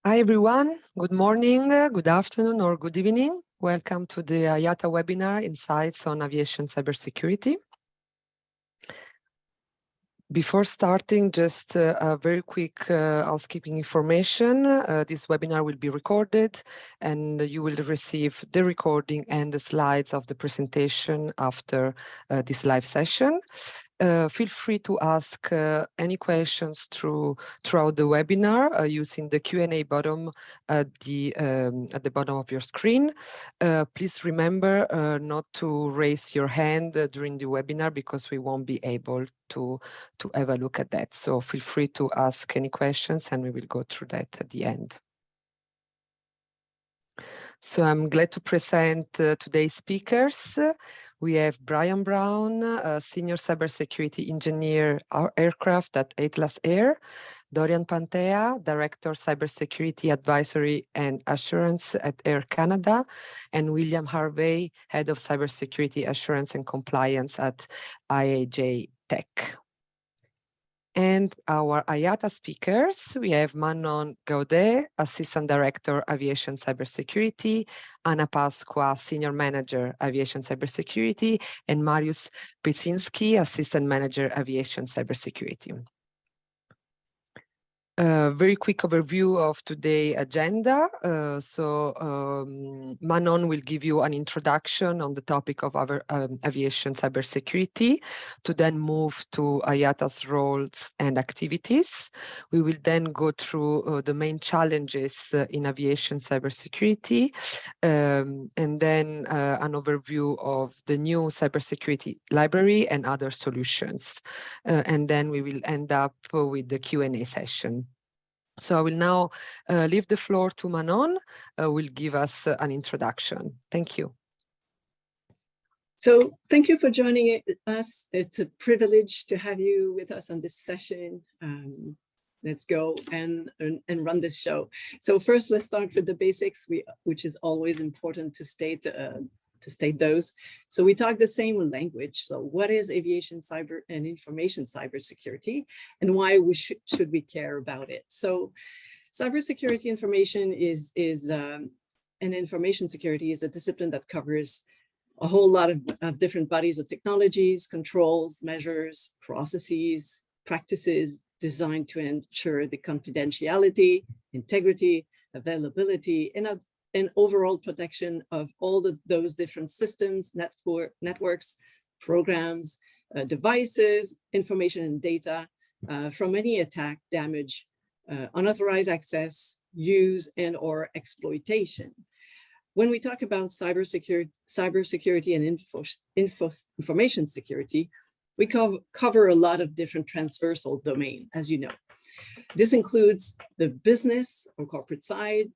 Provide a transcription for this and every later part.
Hi everyone, good morning, good afternoon or good evening. Welcome to the IATA webinar, Insights on Aviation Cybersecurity. Before starting, just a very quick housekeeping information. This webinar will be recorded and you will receive the recording and the slides of the presentation after this live session. Feel free to ask any questions throughout the webinar using the Q&A button at the bottom of your screen. Please remember not to raise your hand during the webinar because we won't be able to have a look at that. So feel free to ask any questions and we will go through that at the end. So I'm glad to present today's speakers. We have Brian Brown, Senior Cybersecurity Engineer Aircraft at Atlas Air, Dorian Pantea, Director Cybersecurity Advisory and Assurance at Air Canada, and William Harvey, Head of Cybersecurity Assurance and Compliance at IATA Tech. And our IATA speakers, we have Manon Gaudet, Assistant Director, Aviation Cybersecurity, Anna Pasqua, Senior Manager, Aviation Cybersecurity, and Mariusz Pycinski, Assistant Manager, Aviation Cybersecurity. Very quick overview of today's agenda. Manon will give you an introduction on the topic of our aviation cybersecurity, to then move to IATA's roles and activities. We will then go through the main challenges in aviation cybersecurity, and then an overview of the new cybersecurity library and other solutions. And then we will end up with the Q&A session. So I will now leave the floor to Manon, who will give us an introduction. Thank you. So thank you for joining us. It's a privilege to have you with us on this session. Let's go and run this show. So first, let's start with the basics, which is always important to state those. So we talk the same language. So what is aviation cyber and information cybersecurity, and why should we care about it? So cybersecurity information and information security is a discipline that covers a whole lot of different bodies of technologies, controls, measures, processes, practices designed to ensure the confidentiality, integrity, availability, and overall protection of all those different systems, networks, programs, devices, information and data from any attack, damage, unauthorized access, use, and or exploitation. When we talk about cybersecurity and information security, we cover a lot of different transversal domain, as you know. This includes the business or corporate side.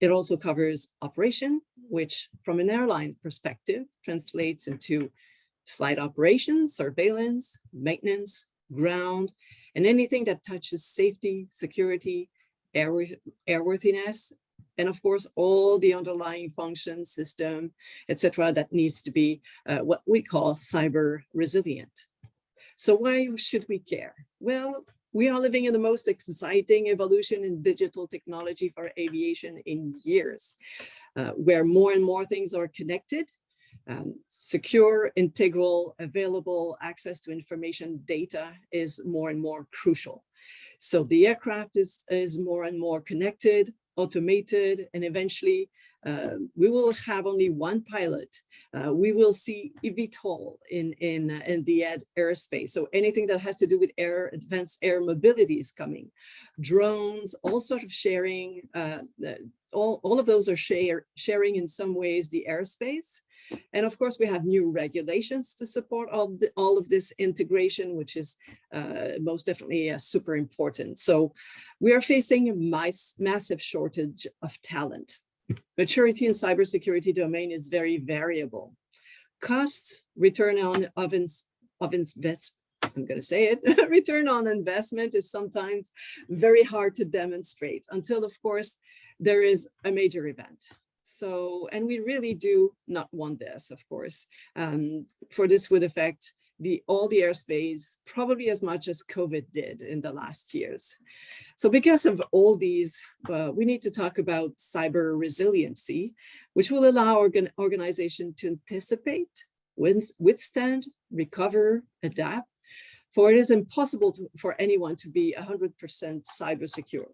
It also covers operation, which from an airline perspective translates into flight operations, surveillance, maintenance, ground, and anything that touches safety, security, airworthiness, and of course, all the underlying function, system, etc., that needs to be what we call cyber resilient. So why should we care? Well, we are living in the most exciting evolution in digital technology for aviation in years, where more and more things are connected, secure, integral, available access to information data is more and more crucial. So the aircraft is more and more connected, automated, and eventually we will have only one pilot. We will see eVTOL in the airspace. So anything that has to do with advanced air mobility is coming. Drones, all sort of sharing, all of those are sharing in some ways the airspace. And of course, we have new regulations to support all of this integration, which is most definitely super important. So we are facing a massive shortage of talent. Maturity in cybersecurity domain is very variable. Costs, return on investment is sometimes very hard to demonstrate until, of course, there is a major event. So, and we really do not want this, of course, for this would affect all the airspace, probably as much as COVID did in the last years. So because of all these, we need to talk about cyber resiliency, which will allow organizations to anticipate, withstand, recover, adapt, for it is impossible for anyone to be 100% cyber secure.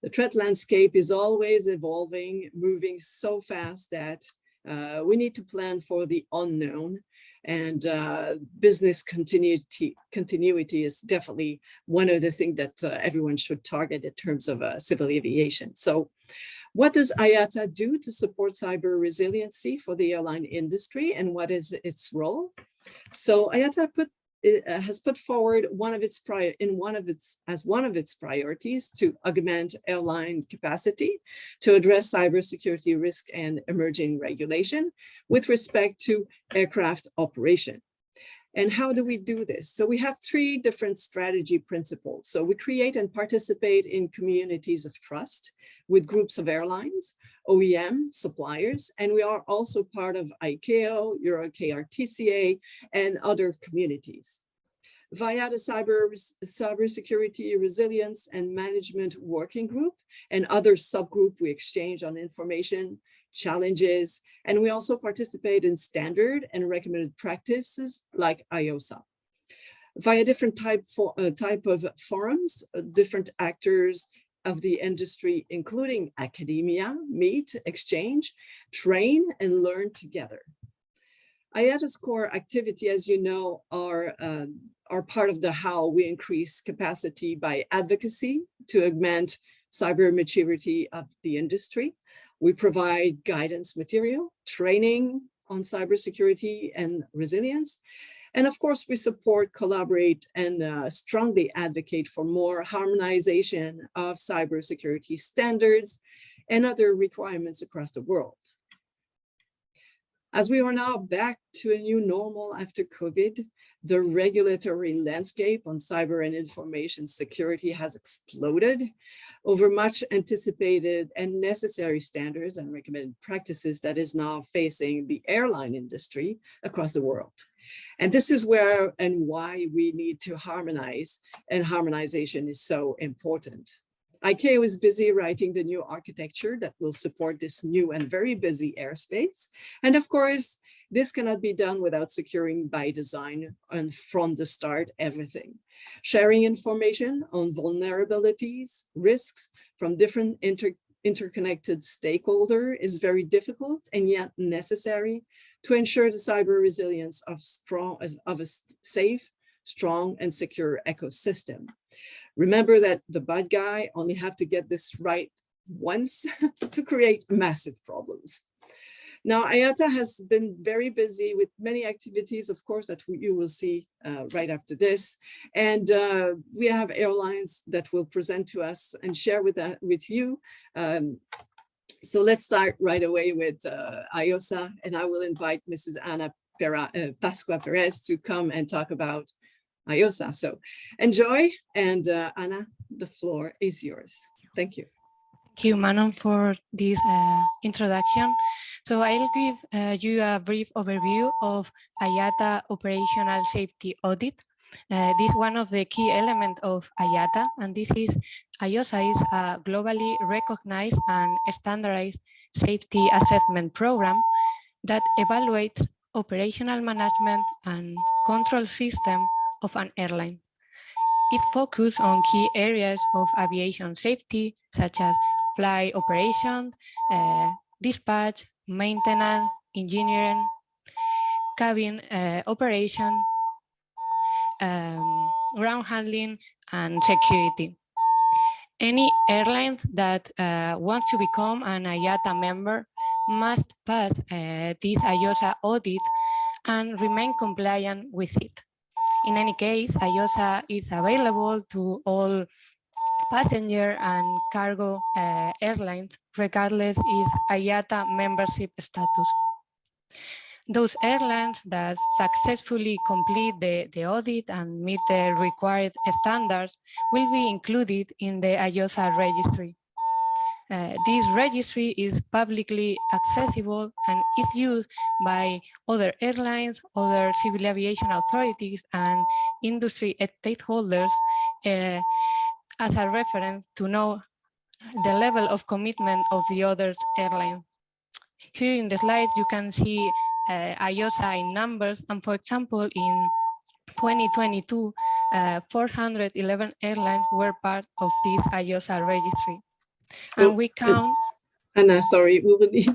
The threat landscape is always evolving, moving so fast that we need to plan for the unknown, and business continuity is definitely one of the things that everyone should target in terms of civil aviation. So what does IATA do to support cyber resiliency for the airline industry, and what is its role? So IATA has put forward one of its priorities to augment airline capacity to address cybersecurity risk and emerging regulation with respect to aircraft operation. And how do we do this? So we have 3 different strategy principles. So we create and participate in communities of trust with groups of airlines, OEM, suppliers, and we are also part of ICAO, EuroKRTCA, and other communities. Via the Cybersecurity Resilience and Management Working Group and other subgroup, we exchange on information, challenges, and we also participate in standard and recommended practices like IOSA. Via different type of forums, different actors of the industry, including academia, meet, exchange, train, and learn together. IATA's core activity, as you know, are part of the how we increase capacity by advocacy to augment cyber maturity of the industry. We provide guidance material, training on cybersecurity and resilience. And of course, we support, collaborate, and strongly advocate for more harmonization of cybersecurity standards and other requirements across the world. As we are now back to a new normal after COVID, the regulatory landscape on cyber and information security has exploded over much anticipated and necessary standards and recommended practices that is now facing the airline industry across the world. And this is where and why we need to harmonize, and harmonization is so important. ICAO is busy writing the new architecture that will support this new and very busy airspace. And of course, this cannot be done without securing by design and from the start everything. Sharing information on vulnerabilities, risks from different interconnected stakeholders is very difficult and yet necessary to ensure the cyber resilience of a safe, strong, and secure ecosystem. Remember that the bad guy only have to get this right once to create massive problems. Now, IATA has been very busy with many activities, of course, that you will see right after this. And we have airlines that will present to us and share with you. So let's start right away with IOSA, and I will invite Mrs. Ana Pascua Perez to come and talk about IOSA. So enjoy, and Ana, the floor is yours. Thank you. Thank you, Manon, for this introduction. So I'll give you a brief overview of IATA Operational Safety Audit. This is one of the key elements of IATA, and this is IOSA is a globally recognized and standardized safety assessment program that evaluates operational management and control system of an airline. It focuses on key areas of aviation safety, such as flight operation, dispatch, maintenance, engineering, cabin operation, ground handling, and security. Any airline that wants to become an IATA member must pass this IOSA audit and remain compliant with it. In any case, IOSA is available to all passenger and cargo airlines, regardless of IATA membership status. Those airlines that successfully complete the audit and meet the required standards will be included in the IOSA registry. This registry is publicly accessible and is used by other airlines, other civil aviation authorities, and industry stakeholders as a reference to know the level of commitment of the other airlines. Here in the slides, you can see IOSA in numbers, and for example, in 2022, 411 airlines were part of this IOSA registry. So, and we count. Anna, sorry, we will need.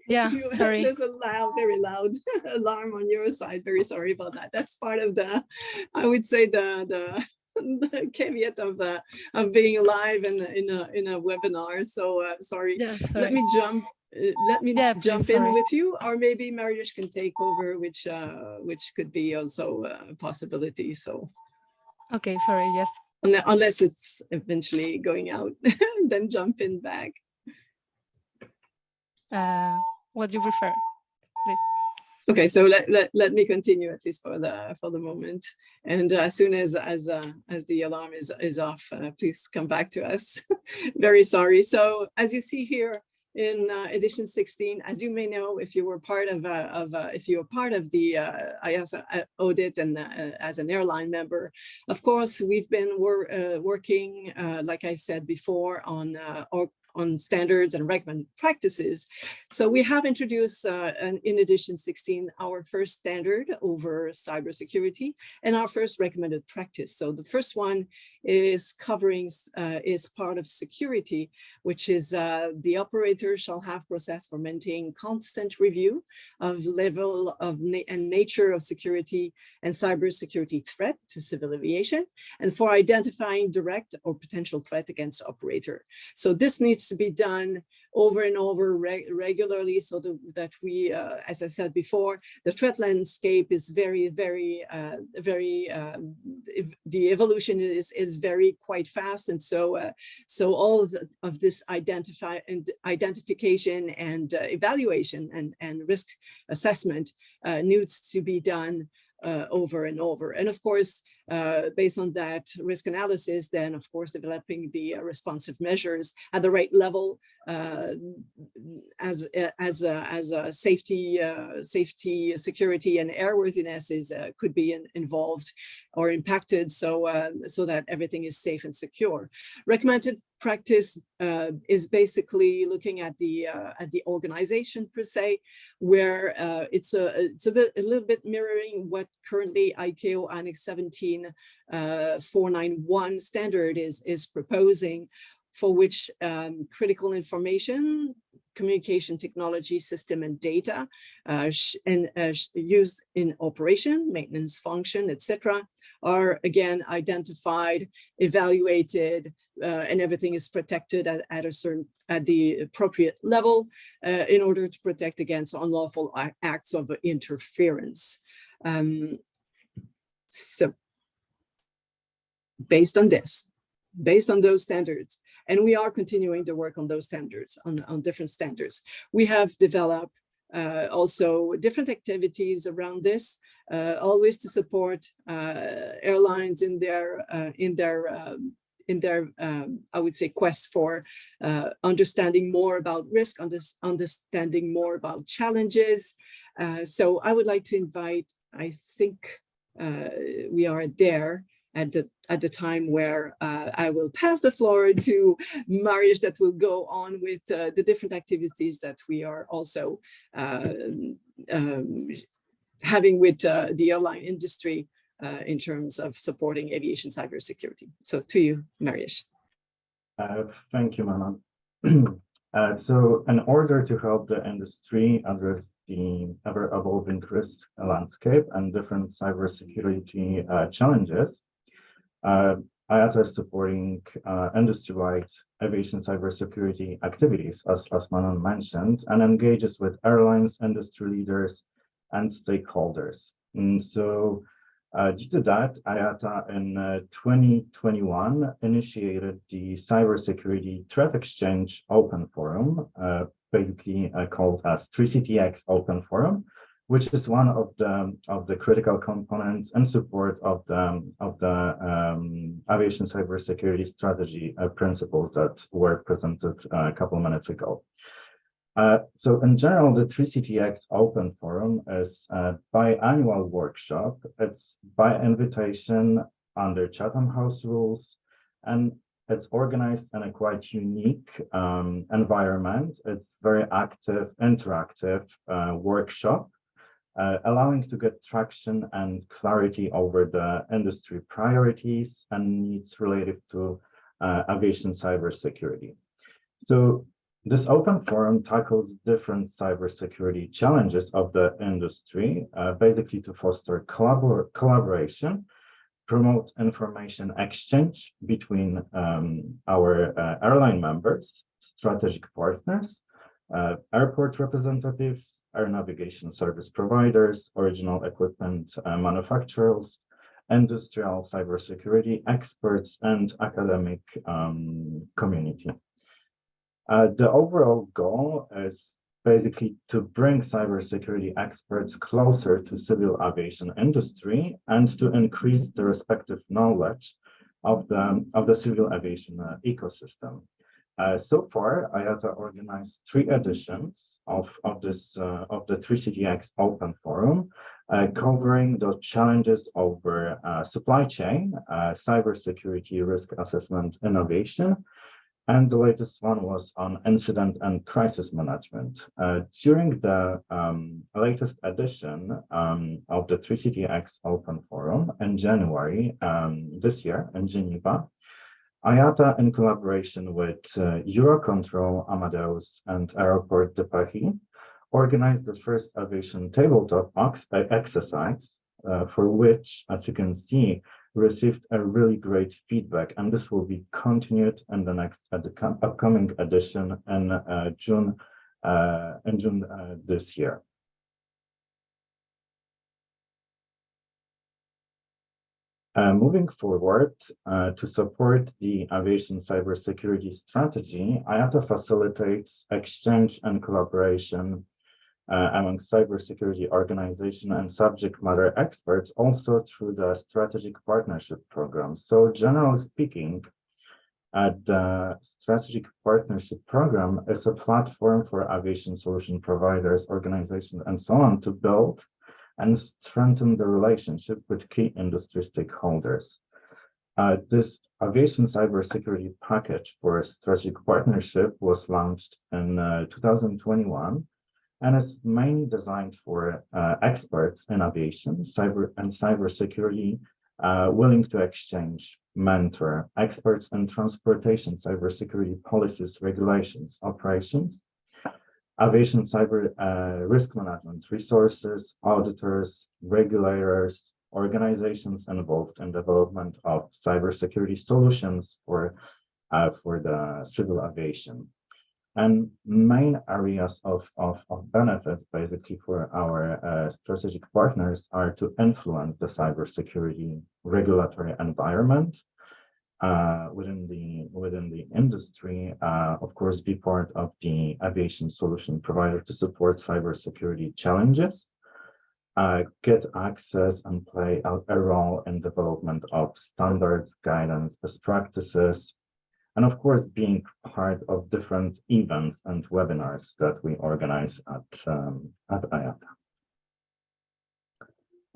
Yeah, sorry. There's a very loud alarm on your side. Very sorry about that. That's part of the, I would say the caveat of being live in a webinar. So sorry. Yeah, sorry. Let me jump. Jump in with you, or maybe Mariusz can take over, which could be also a possibility. So. Okay, sorry. Yes. Unless it's eventually going out, then jump in back. What do you prefer? Please. Okay, so let me continue at least for the moment, and as soon as the alarm is off, please come back to us. Very sorry. So as you see here in edition 16, as you may know, if you were part of the IOSA audit and as an airline member, of course we've been working, like I said before, on standards and recommended practices. So we have introduced in edition 16 our first standard over cybersecurity and our first recommended practice. So the first one is covering is part of security, which is the operator shall have process for maintaining constant review of level of and nature of security and cybersecurity threat to civil aviation, and for identifying direct or potential threat against operator. So this needs to be done over and over regularly, so that we, as I said before, the threat landscape is very, the evolution is very quite fast, and so so all of this identification and evaluation and risk assessment needs to be done over and over. And of course, based on that risk analysis, then of course developing the responsive measures at the right level as a safety, security, and airworthiness could be involved or impacted, so so that everything is safe and secure. Recommended practice is basically looking at the organization per se, where it's a little bit mirroring what currently ICAO Annex 17 491 standard is proposing, for which critical information, communication technology system and data used in operation, maintenance function, etc., are again identified, evaluated, and everything is protected at the appropriate level in order to protect against unlawful acts of interference. So based on those standards, and we are continuing to work on those standards, on different standards, we have developed also different activities around this, always to support airlines in their I would say quest for understanding more about risk, understanding more about challenges. So I would like to invite, I think we are there at the time where I will pass the floor to Mariusz, that will go on with the different activities that we are also having with the airline industry in terms of supporting aviation cybersecurity. So to you, Mariusz. Thank you, Manon. So in order to help the industry address the ever-evolving risk landscape and different cybersecurity challenges, IATA is supporting industry-wide aviation cybersecurity activities, as Manon mentioned, and engages with airlines, industry leaders, and stakeholders. And so due to that, IATA in 2021 initiated the Cybersecurity Threat Exchange Open Forum, basically called as 3CTX Open Forum, which is one of the critical components and support of the aviation cybersecurity strategy principles that were presented a couple of minutes ago. So in general, the 3CTX Open Forum is a biannual workshop. It's by invitation under Chatham House rules, and it's organized in a quite unique environment. It's very active, interactive workshop, allowing to get traction and clarity over the industry priorities and needs related to aviation cybersecurity. So this open forum tackles different cybersecurity challenges of the industry, basically to foster collaboration, promote information exchange between our airline members, strategic partners, airport representatives, air navigation service providers, original equipment manufacturers, industrial cybersecurity experts, and academic community. The overall goal is basically to bring cybersecurity experts closer to civil aviation industry and to increase the respective knowledge of the civil aviation ecosystem. So far, IATA organized 3 editions of the 3CTX Open Forum, covering the challenges over supply chain, cybersecurity risk assessment, innovation, and the latest one was on incident and crisis management. During the latest edition of the 3CTX Open Forum in January this year in Geneva, IATA, in collaboration with Eurocontrol, Amadeus, and Aéroport de Paris, organized the first aviation tabletop exercise, for which, as you can see, received a really great feedback, and this will be continued in the next upcoming edition in June this year. Moving forward, to support the aviation cybersecurity strategy, IATA facilitates exchange and collaboration among cybersecurity organization and subject matter experts, also through the strategic partnership program. So generally speaking, the strategic partnership program is a platform for aviation solution providers, organizations, and so on to build and strengthen the relationship with key industry stakeholders. This aviation cybersecurity package for strategic partnership was launched in 2021 and is mainly designed for experts in aviation, cybersecurity, willing to exchange, mentor, experts in transportation, cybersecurity policies, regulations, operations, aviation cyber risk management resources, auditors, regulators, organizations involved in development of cybersecurity solutions for the civil aviation. And main areas of benefits basically for our strategic partners are to influence the cybersecurity regulatory environment within the industry, of course, be part of the aviation solution provider to support cybersecurity challenges, get access and play a role in development of standards, guidance, best practices, and of course, being part of different events and webinars that we organize at IATA.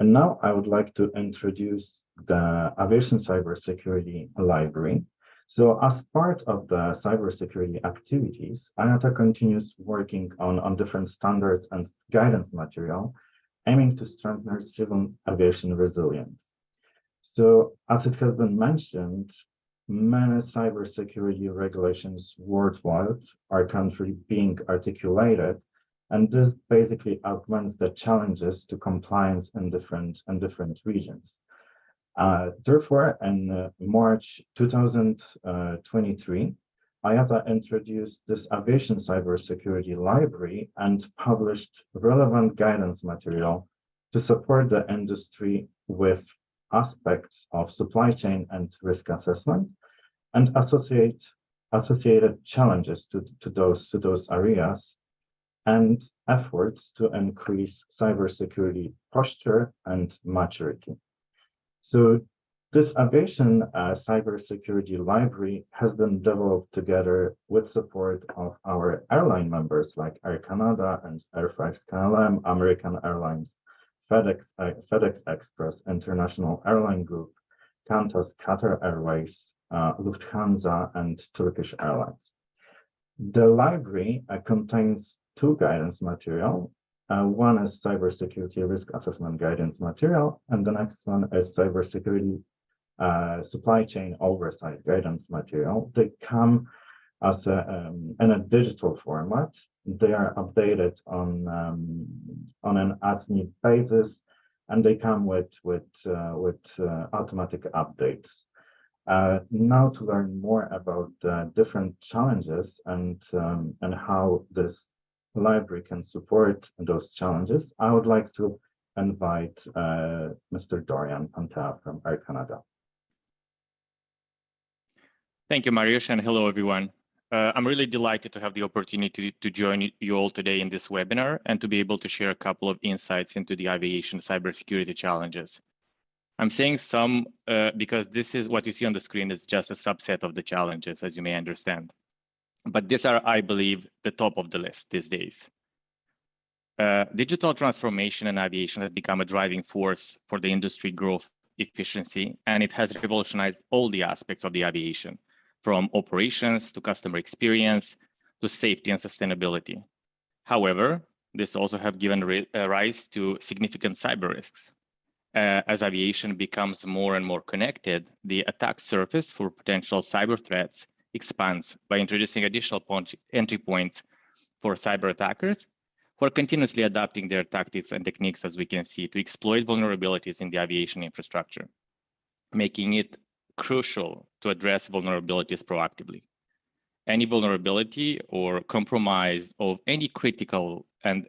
And now I would like to introduce the Aviation Cybersecurity Library. So as part of the cybersecurity activities, IATA continues working on different standards and guidance material, aiming to strengthen civil aviation resilience. So as it has been mentioned, many cybersecurity regulations worldwide are currently being articulated, and this basically augments the challenges to compliance in different regions. Therefore, in March 2023, IATA introduced this Aviation Cybersecurity Library and published relevant guidance material to support the industry with aspects of supply chain and risk assessment and associated challenges to those areas, and efforts to increase cybersecurity posture and maturity. So this aviation cybersecurity library has been developed together with support of our airline members like Air Canada and Air France-KLM, American Airlines, FedEx Express, International Airline Group, Qantas, Qatar Airways, Lufthansa, and Turkish Airlines. The library contains two guidance material. One is cybersecurity risk assessment guidance material, and the next one is cybersecurity supply chain oversight guidance material. They come as in a digital format. They are updated on an as-need basis, and they come with automatic updates. Now to learn more about the different challenges and how this library can support those challenges, I would like to invite Mr. Dorian Pantea from Air Canada. Thank you, Mariusz, and hello, everyone. I'm really delighted to have the opportunity to join you all today in this webinar and to be able to share a couple of insights into the aviation cybersecurity challenges. I'm saying some because this is what you see on the screen is just a subset of the challenges, as you may understand. But these are, I believe, the top of the list these days. Digital transformation in aviation has become a driving force for the industry growth efficiency, and it has revolutionized all the aspects of the aviation, from operations to customer experience to safety and sustainability. However, this also have given rise to significant cyber risks. As aviation becomes more and more connected, the attack surface for potential cyber threats expands by introducing additional entry points for cyber attackers who are continuously adapting their tactics and techniques, as we can see, to exploit vulnerabilities in the aviation infrastructure, making it crucial to address vulnerabilities proactively. Any vulnerability or compromise of any critical and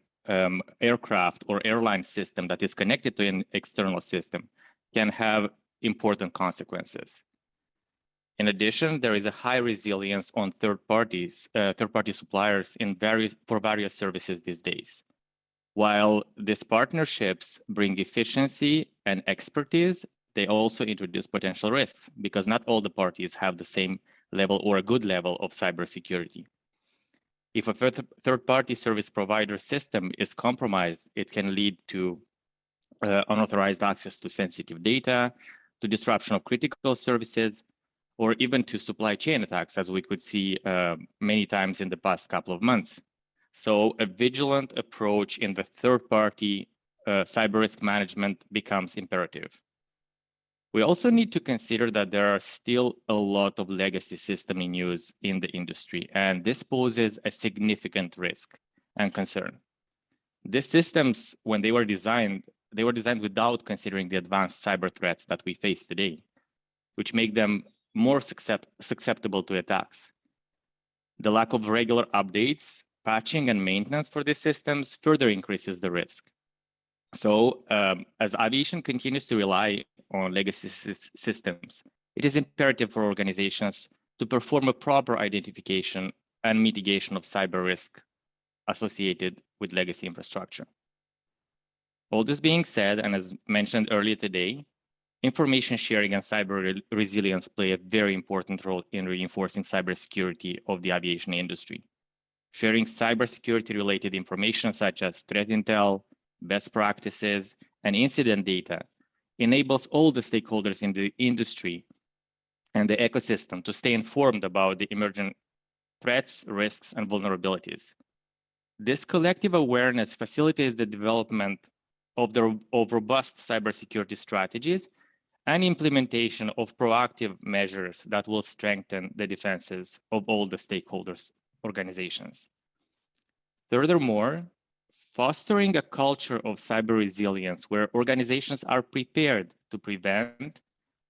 aircraft or airline system that is connected to an external system can have important consequences. In addition, there is a high resilience on third-party suppliers for various services these days. While these partnerships bring efficiency and expertise, they also introduce potential risks because not all the parties have the same level or a good level of cybersecurity. If a third-party service provider system is compromised, it can lead to unauthorized access to sensitive data, to disruption of critical services, or even to supply chain attacks, as we could see many times in the past couple of months. So a vigilant approach in the third-party cyber risk management becomes imperative. We also need to consider that there are still a lot of legacy systems in use in the industry, and this poses a significant risk and concern. These systems, when they were designed without considering the advanced cyber threats that we face today, which make them more susceptible to attacks. The lack of regular updates, patching, and maintenance for these systems further increases the risk. So as aviation continues to rely on legacy systems, it is imperative for organizations to perform a proper identification and mitigation of cyber risk associated with legacy infrastructure. All this being said, and as mentioned earlier today, information sharing and cyber resilience play a very important role in reinforcing cybersecurity of the aviation industry. Sharing cybersecurity-related information such as threat intel, best practices, and incident data enables all the stakeholders in the industry and the ecosystem to stay informed about the emerging threats, risks, and vulnerabilities. This collective awareness facilitates the development of robust cybersecurity strategies and implementation of proactive measures that will strengthen the defenses of all the stakeholders' organizations. Furthermore, fostering a culture of cyber resilience where organizations are prepared to prevent,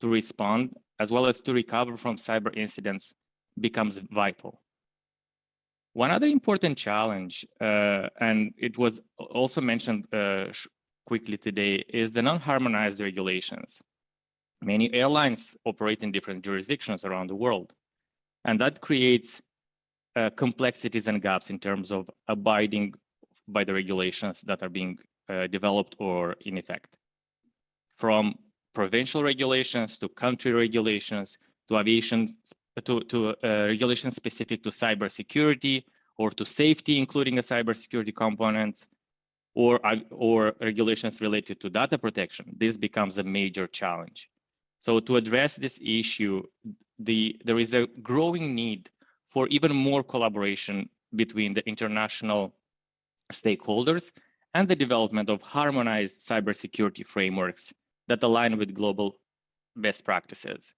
to respond, as well as to recover from cyber incidents becomes vital. One other important challenge, and it was also mentioned quickly today, is the non-harmonized regulations. Many airlines operate in different jurisdictions around the world, and that creates complexities and gaps in terms of abiding by the regulations that are being developed or in effect. From provincial regulations to country regulations to aviation, to regulations specific to cybersecurity or to safety, including a cybersecurity component, or regulations related to data protection, this becomes a major challenge. So to address this issue, there is a growing need for even more collaboration between the international stakeholders and the development of harmonized cybersecurity frameworks that align with global best practices.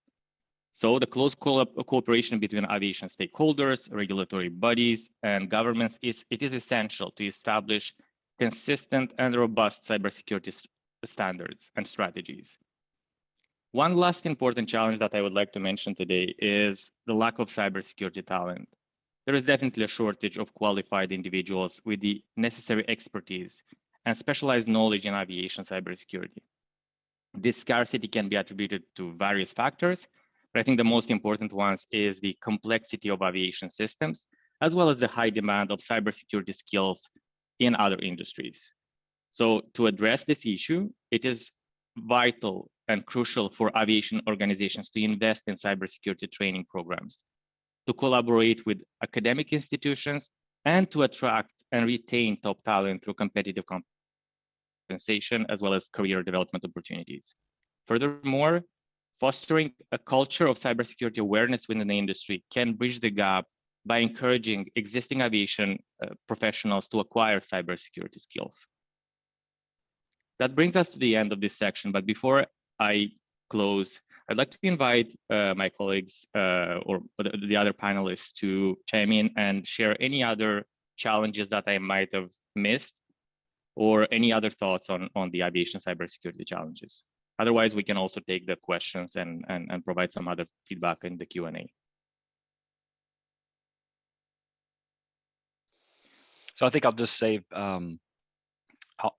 So the close cooperation between aviation stakeholders, regulatory bodies, and governments is essential to establish consistent and robust cybersecurity standards and strategies. One last important challenge that I would like to mention today is the lack of cybersecurity talent. There is definitely a shortage of qualified individuals with the necessary expertise and specialized knowledge in aviation cybersecurity. This scarcity can be attributed to various factors, but I think the most important ones is the complexity of aviation systems, as well as the high demand of cybersecurity skills in other industries. So to address this issue, it is vital and crucial for aviation organizations to invest in cybersecurity training programs, to collaborate with academic institutions, and to attract and retain top talent through competitive compensation, as well as career development opportunities. Furthermore, fostering a culture of cybersecurity awareness within the industry can bridge the gap by encouraging existing aviation professionals to acquire cybersecurity skills. That brings us to the end of this section, but before I close, I'd like to invite my colleagues or the other panelists to chime in and share any other challenges that I might have missed or any other thoughts on the aviation cybersecurity challenges. Otherwise, we can also take the questions and provide some other feedback in the Q&A. So I think I'll just save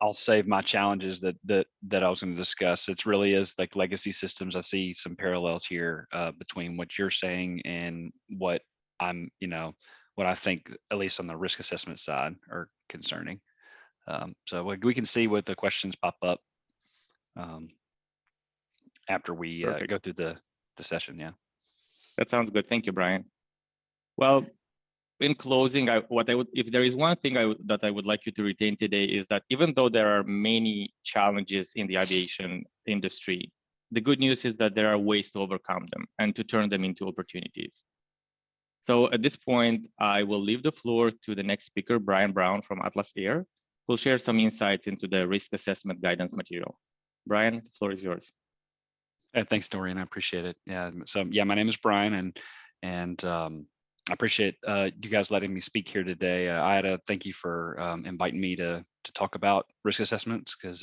I'll save my challenges that I was going to discuss. It really is like legacy systems. I see some parallels here between what you're saying and what what I think, at least on the risk assessment side, are concerning. So we can see what the questions pop up after we go through the session. Yeah, that sounds good. Thank you, Brian. Well, in closing, if there is one thing that I would like you to retain today is that even though there are many challenges in the aviation industry, the good news is that there are ways to overcome them and to turn them into opportunities. So at this point, I will leave the floor to the next speaker, Brian Brown from Atlas Air, who will share some insights into the risk assessment guidance material. Brian, the floor is yours. Thanks, Dorian. I appreciate it. Yeah. So yeah, my name is Brian, and I appreciate you guys letting me speak here today. IATA, thank you for inviting me to talk about risk assessments, because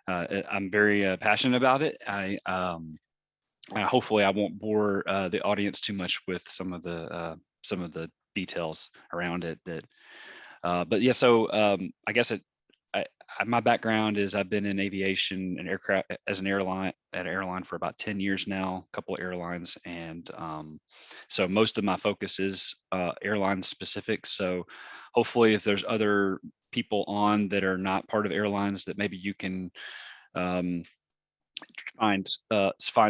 I'm very passionate about it. Hopefully I won't bore the audience too much with some of the details around it. But yeah, so I guess my background is I've been in aviation and aircraft as an airline for about 10 years now, a couple of airlines. And so most of my focus is airline specific. So hopefully if there's other people on that are not part of airlines, that maybe you can find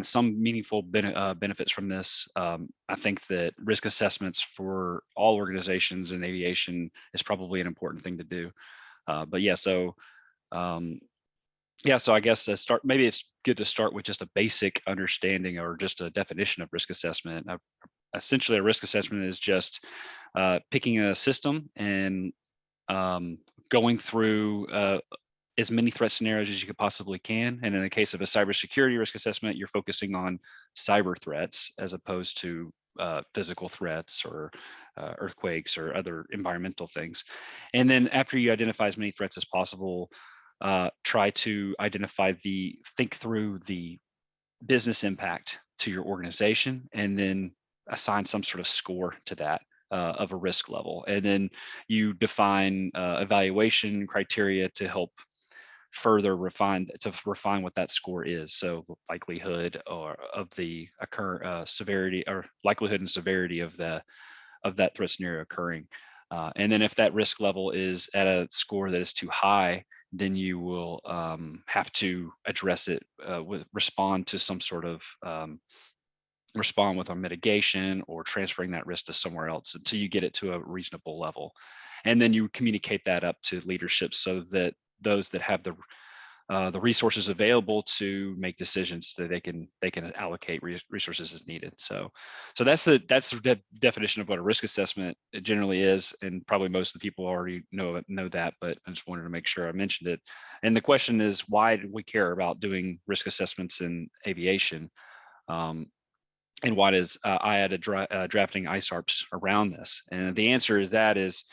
some meaningful benefits from this. I think that risk assessments for all organizations in aviation is probably an important thing to do. But yeah, so so I guess maybe it's good to start with just a basic understanding or just a definition of risk assessment. Essentially, a risk assessment is just picking a system and going through as many threat scenarios as you could possibly can. And in the case of a cybersecurity risk assessment, you're focusing on cyber threats as opposed to physical threats or earthquakes or other environmental things. And then after you identify as many threats as possible, try to think through the business impact to your organization, and then assign some sort of score to that of a risk level. And then you define evaluation criteria to help further refine what that score is. So likelihood of the severity or likelihood and severity of that threat scenario occurring. And then if that risk level is at a score that is too high, then you will have to address it, respond to some sort of respond with a mitigation or transferring that risk to somewhere else until you get it to a reasonable level. And then you communicate that up to leadership so that those that have the resources available to make decisions so they can allocate resources as needed. So that's the definition of what a risk assessment generally is, and probably most of the people already know that, but I just wanted to make sure I mentioned it. And the question is, why do we care about doing risk assessments in aviation? And why does IATA drafting ISARPs around this? And the answer is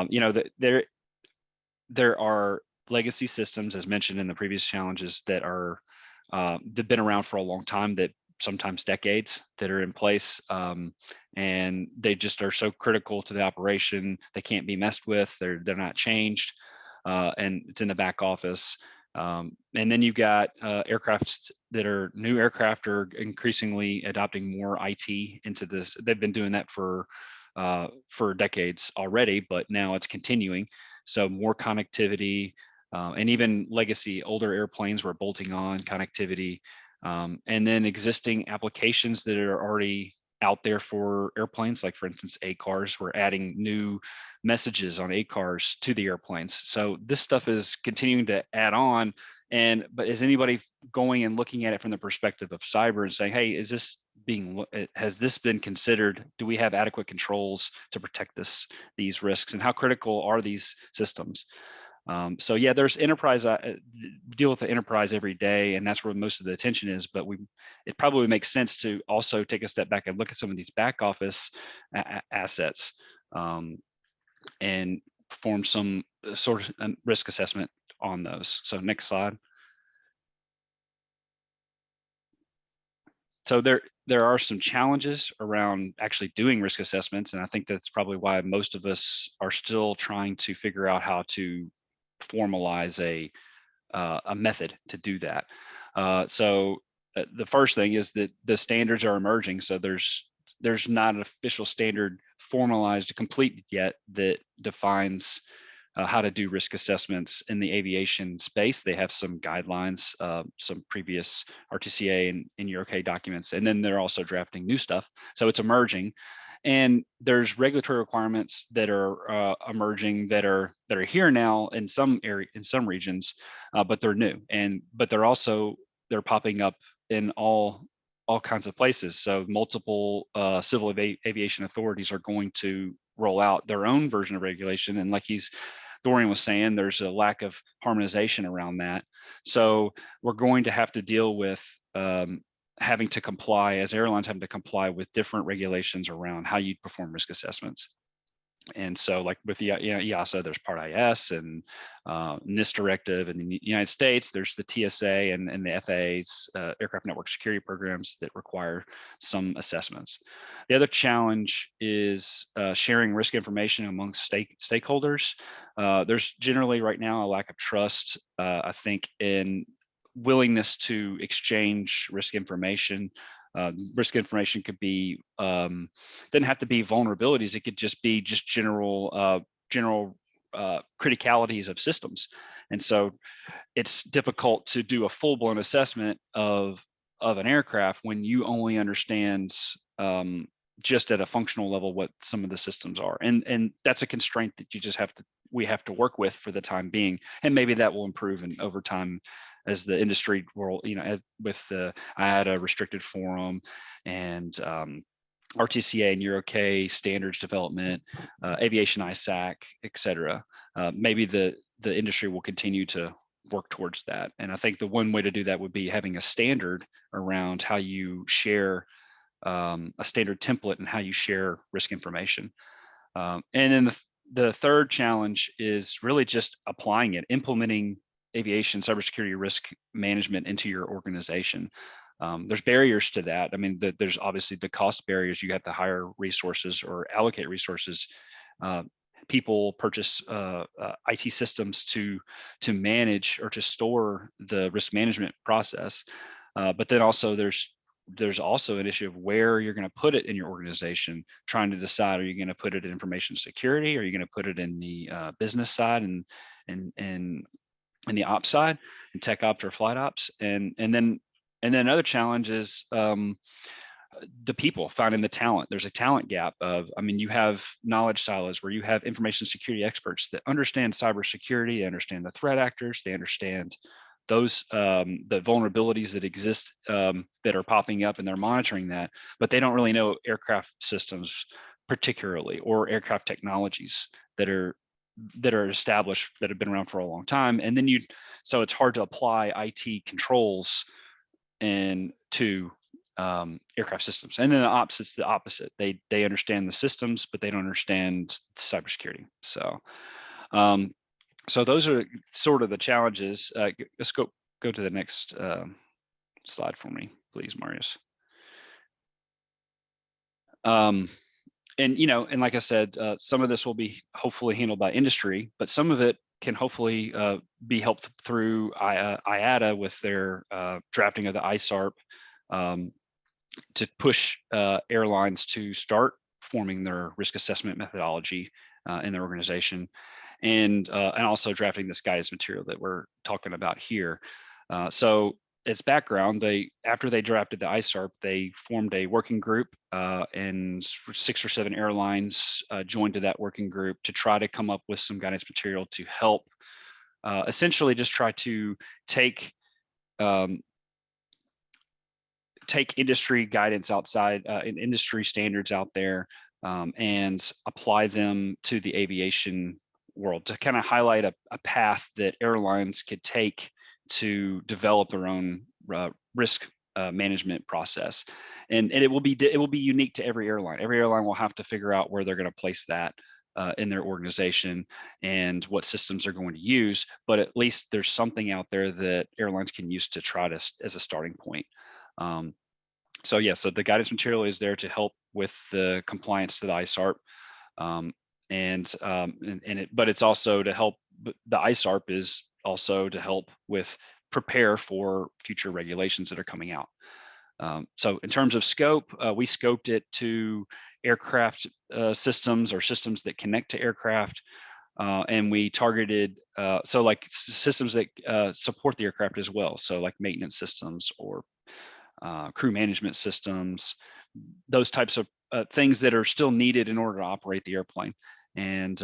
you know, that there are legacy systems, as mentioned in the previous challenges, that are that've been around for a long time, that sometimes decades, that are in place, and they just are so critical to the operation. They can't be messed with. They're not changed, and it's in the back office. And then you've got aircrafts that are new aircraft are increasingly adopting more IT into this. They've been doing that for decades already, but now it's continuing. So more connectivity, and even legacy older airplanes were bolting on connectivity, and then existing applications that are already out there for airplanes, like for instance, ACARs. We're adding new messages on ACARs to the airplanes. So this stuff is continuing to add on. But is anybody going and looking at it from the perspective of cyber and saying, hey, has this been considered? Do we have adequate controls to protect these risks? And how critical are these systems? So yeah, there's enterprise, deal with the enterprise every day, and that's where most of the attention is. But it probably makes sense to also take a step back and look at some of these back office assets, and perform some sort of risk assessment on those. So next slide. So there are some challenges around actually doing risk assessments, and I think that's probably why most of us are still trying to figure out how to formalize a method to do that. So the first thing is that the standards are emerging. So there's not an official standard formalized, complete yet, that defines how to do risk assessments in the aviation space. They have some guidelines, some previous RTCA and EUROK documents, and then they're also drafting new stuff. So it's emerging. And there's regulatory requirements that are emerging that are here now in some regions, but they're new, but they're popping up in all kinds of places. So multiple civil aviation authorities are going to roll out their own version of regulation, and like Dorian was saying, there's a lack of harmonization around that. So we're going to have to deal with having to comply, as airlines having to comply with different regulations around how you perform risk assessments. And so like with the IOSA, there's Part IS and NIST directive. And in the United States, there's the TSA and the FAA's aircraft network security programs that require some assessments. The other challenge is sharing risk information amongst stakeholders. There's generally right now a lack of trust, I think, in willingness to exchange risk information. Risk information could be, doesn't have to be vulnerabilities. It could just be general criticalities of systems. And so it's difficult to do a full-blown assessment of an aircraft when you only understand just at a functional level what some of the systems are. And that's a constraint that we have to work with for the time being. And maybe that will improve over time as the industry will, with the IATA restricted forum and RTCA and EUROK standards development, aviation ISAC, et cetera. Maybe the industry will continue to work towards that. And I think the one way to do that would be having a standard around how you share a standard template and how you share risk information. And then the third challenge is really just applying it, implementing aviation cybersecurity risk management into your organization. There's barriers to that. I mean, there's obviously the cost barriers. You have to hire resources or allocate resources. People purchase IT systems to manage or to store the risk management process. But then also there's there's also an issue of where you're going to put it in your organization, trying to decide, are you going to put it in information security? Are you going to put it in the business side and the ops side, and tech ops or flight ops? And then another challenge is the people, finding the talent. There's a talent gap of, I mean, you have knowledge silos where you have information security experts that understand cybersecurity, understand the threat actors, they understand those the vulnerabilities that exist that are popping up, and they're monitoring that, but they don't really know aircraft systems particularly, or aircraft technologies that are established, that have been around for a long time. And then so it's hard to apply IT controls and to aircraft systems. And then the ops, it's the opposite. They understand the systems, but they don't understand cybersecurity. So so those are sort of the challenges. Let's go to the next slide for me, please, Marius. And and like I said, some of this will be hopefully handled by industry, but some of it can hopefully be helped through IATA with their drafting of the ISARP to push airlines to start forming their risk assessment methodology in their organization, and also drafting this guidance material that we're talking about here. So as background, after they drafted the ISARP, they formed a working group, and 6 or 7 airlines joined to that working group to try to come up with some guidance material to help essentially just try to take industry guidance outside and industry standards out there, and apply them to the aviation world, to kind of highlight a path that airlines could take to develop their own risk management process. And it will be unique to every airline. Every airline will have to figure out where they're going to place that in their organization and what systems they're going to use. But at least there's something out there that airlines can use to try to as a starting point. So the guidance material is there to help with the compliance to the ISARP, but it's also to help. The ISARP is also to help with prepare for future regulations that are coming out. So in terms of scope, we scoped it to aircraft systems, or systems that connect to aircraft, and we targeted so like systems that support the aircraft as well. So like maintenance systems or crew management systems, those types of things that are still needed in order to operate the airplane. And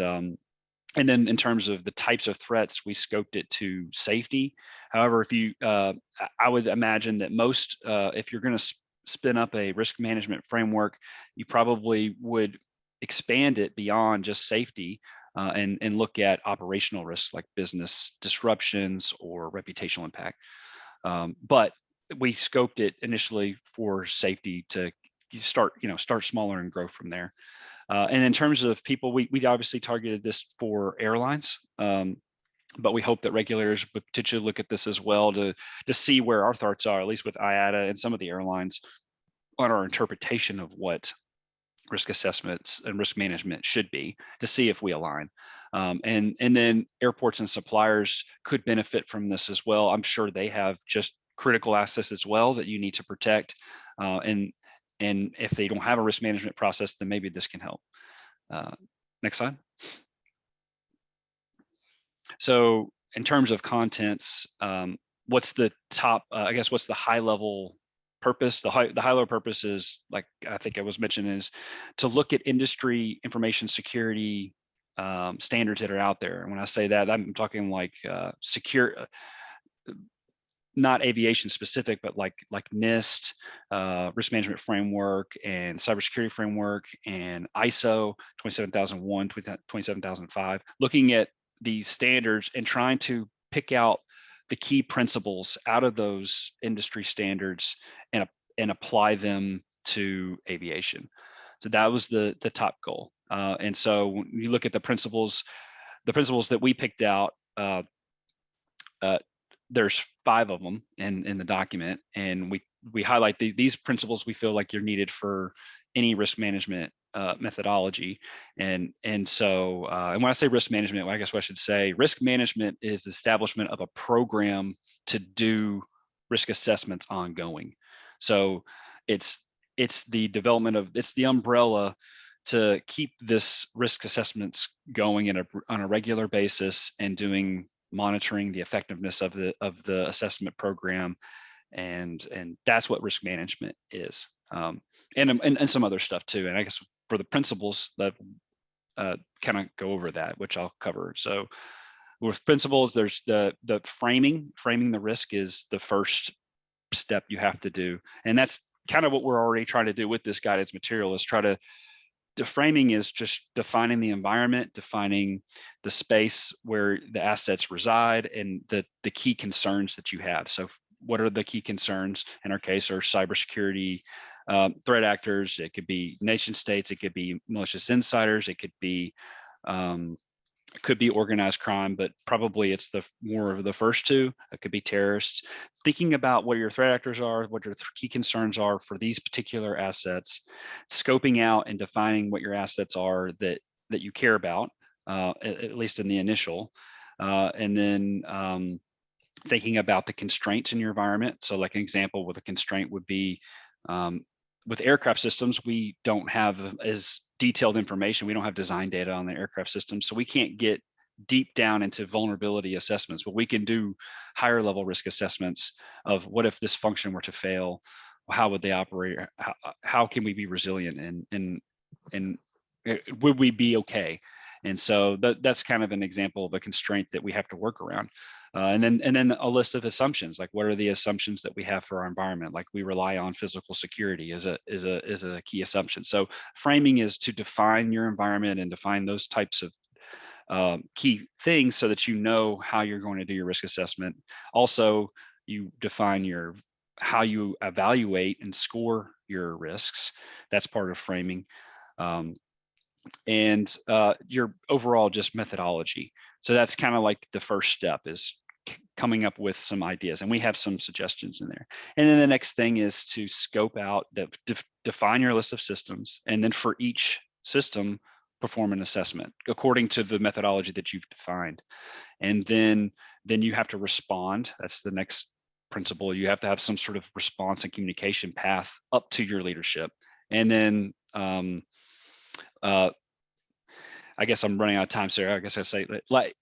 then in terms of the types of threats, we scoped it to safety. However, if you, I would imagine that most, if you're going to spin up a risk management framework, you probably would expand it beyond just safety and look at operational risks like business disruptions or reputational impact. But we scoped it initially for safety to start smaller and grow from there. And in terms of people, we obviously targeted this for airlines, but we hope that regulators would potentially look at this as well to see where our thoughts are, at least with IATA and some of the airlines, on our interpretation of what risk assessments and risk management should be, to see if we align. And then airports and suppliers could benefit from this as well. I'm sure they have just critical assets as well that you need to protect. And if they don't have a risk management process, then maybe this can help. Next slide. So in terms of contents, what's the top, I guess, what's the high level purpose? The high level purpose is, like I think I was mentioning, is to look at industry information security standards that are out there. And when I say that, I'm talking like secure, not aviation specific, but like NIST, risk management framework, and cybersecurity framework, and ISO 27001, 27005, looking at these standards and trying to pick out the key principles out of those industry standards and apply them to aviation. So that was the top goal. And so when you look at the principles that we picked out, there's 5 of them in the document, and we highlight these principles we feel like you're needed for any risk management methodology. And so when I say risk management, I guess what I should say, risk management is the establishment of a program to do risk assessments ongoing. So it's the development of, it's the umbrella to keep this risk assessments going on a regular basis and monitoring the effectiveness of the assessment program, and that's what risk management is, and some other stuff too. And I guess for the principles that kind of go over that, which I'll cover. So with principles, there's the framing the risk is the first step you have to do, and that's kind of what we're already trying to do with this guidance material, is the framing is just defining the environment, defining the space where the assets reside, and the key concerns that you have. So what are the key concerns? In our case, are cybersecurity threat actors. It could be nation states. It could be malicious insiders. It could be organized crime, but probably it's more of the first two. It could be terrorists. Thinking about what your threat actors are, what your key concerns are for these particular assets, scoping out and defining what your assets are that you care about, at least in the initial, and then thinking about the constraints in your environment. So like an example with a constraint would be, with aircraft systems, we don't have as detailed information. We don't have design data on the aircraft system, so we can't get deep down into vulnerability assessments, but we can do higher level risk assessments of what if this function were to fail, how would they operate, how can we be resilient, and would we be okay? And so that's kind of an example of a constraint that we have to work around. And then a list of assumptions, like what are the assumptions that we have for our environment? Like we rely on physical security as a key assumption. So framing is to define your environment and define those types of key things so that you know how you're going to do your risk assessment. Also, you define how you evaluate and score your risks. That's part of framing. And your overall just methodology. So that's kind of like the first step, is coming up with some ideas, and we have some suggestions in there. And then the next thing is to scope out, define your list of systems, and then for each system, perform an assessment according to the methodology that you've defined. And then you have to respond. That's the next principle. You have to have some sort of response and communication path up to your leadership. And then I guess I'm running out of time, Sarah. I guess I say,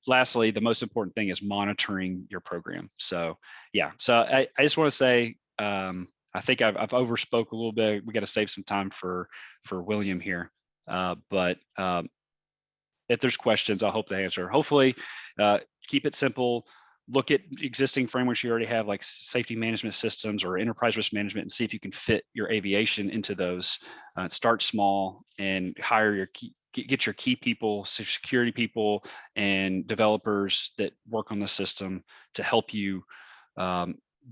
lastly, the most important thing is monitoring your program. So yeah, so I just want to say, I think I've overspoke a little bit. We got to save some time for William here. But if there's questions, I hope to answer. Hopefully, keep it simple. Look at existing frameworks you already have, like safety management systems or enterprise risk management, and see if you can fit your aviation into those. Start small and hire get your key people, security people, and developers that work on the system to help you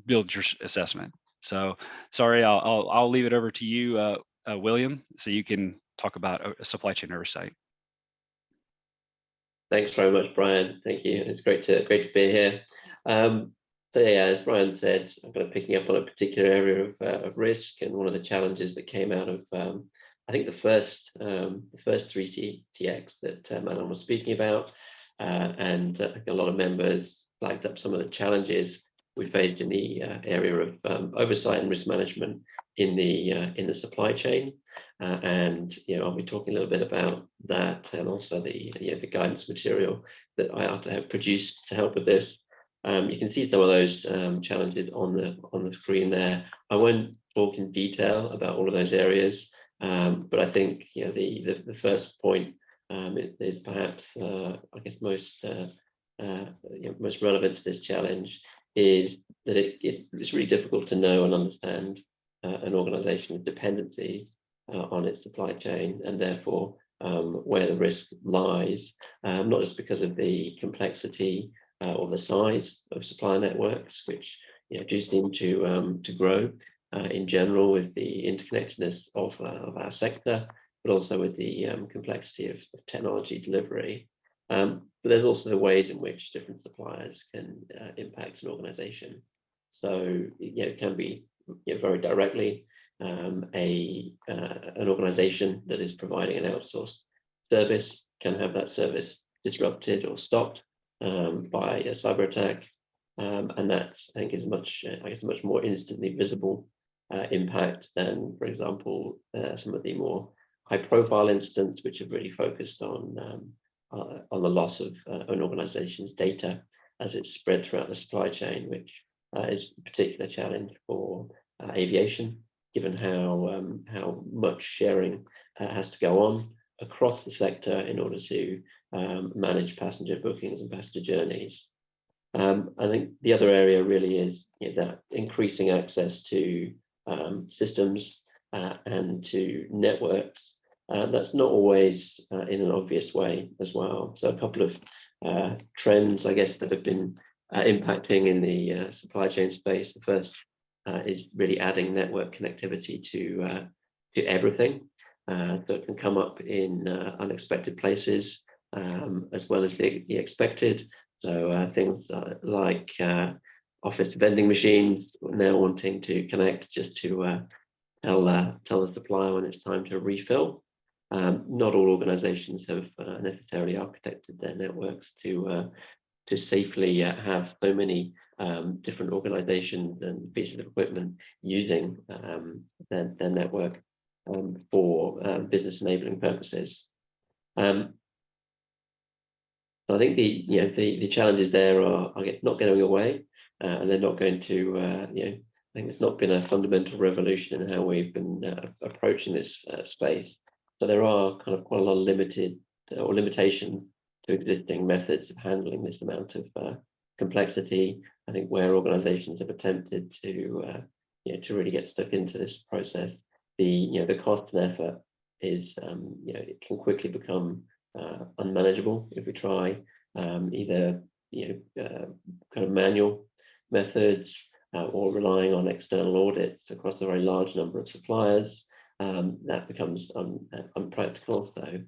build your assessment. So sorry, I'll leave it over to you, William, so you can talk about supply chain oversight. Thanks very much, Brian. Thank you. It's great to be here. So yeah, as Brian said, I'm kind of picking up on a particular area of risk, and one of the challenges that came out of I think the first 3 TX that Manon was speaking about, and a lot of members flagged up some of the challenges we faced in the area of oversight and risk management in the supply chain. And I'll be talking a little bit about that, and also the guidance material that IATA have produced to help with this. You can see some of those challenges on the screen there. I won't talk in detail about all of those areas, but I think the first point is perhaps I guess most relevant to this challenge, is that it's really difficult to know and understand an organization's dependencies on its supply chain, and therefore where the risk lies, not just because of the complexity or the size of supplier networks, which do seem to grow in general with the interconnectedness of our sector, but also with the complexity of technology delivery. But there's also the ways in which different suppliers can impact an organization. So it can be very directly an organization that is providing an outsourced service can have that service disrupted or stopped by a cyber attack, and that I think is much more instantly visible impact than, for example, some of the more high-profile incidents, which have really focused on the loss of an organization's data as it's spread throughout the supply chain, which is a particular challenge for aviation, given how much sharing has to go on across the sector in order to manage passenger bookings and passenger journeys. I think the other area really is that increasing access to systems and to networks. That's not always in an obvious way as well. So a couple of trends, I guess, that have been impacting in the supply chain space. The first is really adding network connectivity to everything. So it can come up in unexpected places as well as the expected. So things like office vending machines now wanting to connect just to tell the supplier when it's time to refill. Not all organizations have necessarily architected their networks to safely have so many different organizations and pieces of equipment using their network for business enabling purposes. So I think the challenges there are, I guess, not going away, and they're not going to, I think it's not been a fundamental revolution in how we've been approaching this space. So there are kind of quite a lot of limitations to existing methods of handling this amount of complexity. I think where organizations have attempted to really get stuck into this process, the cost and effort is, it can quickly become unmanageable if we try either kind of manual methods or relying on external audits across a very large number of suppliers. That becomes unpractical. So